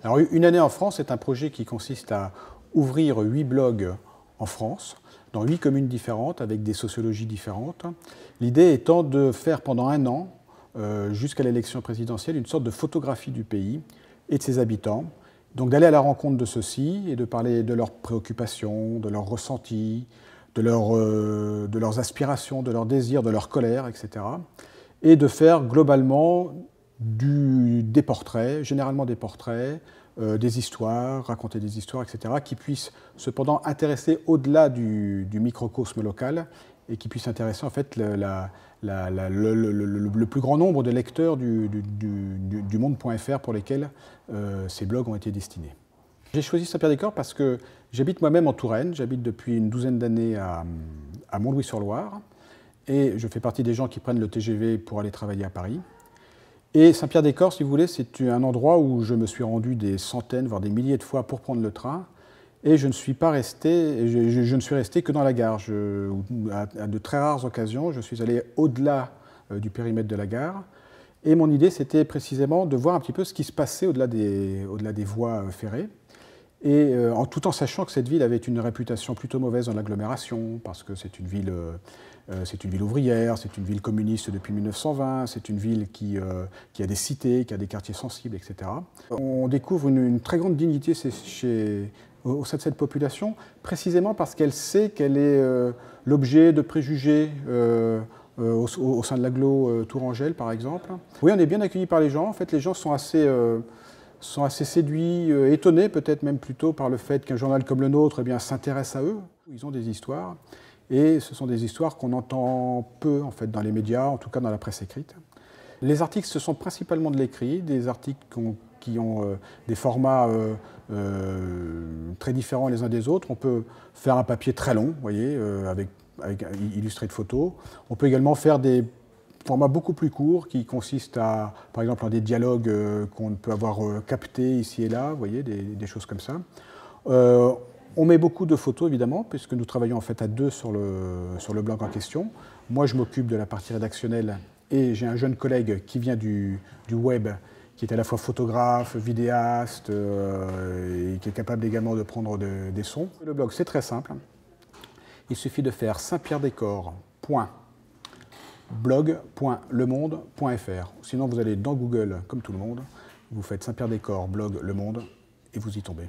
Alors, Une année en France est un projet qui consiste à ouvrir 8 blogs en France, dans 8 communes différentes, avec des sociologies différentes. L'idée étant de faire pendant un an, jusqu'à l'élection présidentielle, une sorte de photographie du pays et de ses habitants. Donc d'aller à la rencontre de ceux-ci et de parler de leurs préoccupations, de leurs ressentis, de leurs aspirations, de leurs désirs, de leur colère, etc. Et de faire globalement des portraits, généralement des portraits, des histoires, raconter des histoires, etc., qui puissent cependant intéresser au-delà du microcosme local et qui puissent intéresser en fait le plus grand nombre de lecteurs du monde.fr pour lesquels ces blogs ont été destinés. J'ai choisi Saint-Pierre-des-Corps parce que j'habite moi-même en Touraine, j'habite depuis une douzaine d'années à Montlouis-sur-Loire, et je fais partie des gens qui prennent le TGV pour aller travailler à Paris. Et Saint-Pierre-des-Corps, si vous voulez, c'est un endroit où je me suis rendu des centaines, voire des milliers de fois pour prendre le train, et je ne suis pas resté, je ne suis resté que dans la gare. À de très rares occasions, je suis allé au-delà du périmètre de la gare, et mon idée, c'était précisément de voir un petit peu ce qui se passait au-delà des voies ferrées, et tout en sachant que cette ville avait une réputation plutôt mauvaise dans l'agglomération, parce que c'est une ville ouvrière, c'est une ville communiste depuis 1920, c'est une ville qui a des cités, qui a des quartiers sensibles, etc. On découvre une très grande dignité au sein de cette population, précisément parce qu'elle sait qu'elle est l'objet de préjugés au sein de l'agglo Tourangelle, par exemple. Oui, on est bien accueillis par les gens. En fait, les gens sont assez séduits, étonnés peut-être même plutôt par le fait qu'un journal comme le nôtre s'intéresse à eux. Ils ont des histoires, et ce sont des histoires qu'on entend peu en fait, dans les médias, en tout cas dans la presse écrite. Les articles, ce sont principalement de l'écrit, des articles qui ont des formats très différents les uns des autres. On peut faire un papier très long, vous voyez, illustré de photos. On peut également faire des formats beaucoup plus courts qui consistent à, par exemple, en des dialogues qu'on peut avoir captés ici et là, vous voyez, des choses comme ça. On met beaucoup de photos, évidemment, puisque nous travaillons en fait à deux sur le blog en question. Moi, je m'occupe de la partie rédactionnelle et j'ai un jeune collègue qui vient du web, qui est à la fois photographe, vidéaste et qui est capable également de prendre des sons. Le blog, c'est très simple. Il suffit de faire saintpierredescorps.blog.lemonde.fr. Sinon, vous allez dans Google, comme tout le monde, vous faites Saint-Pierre-des-Corps, blog Le Monde, et vous y tombez.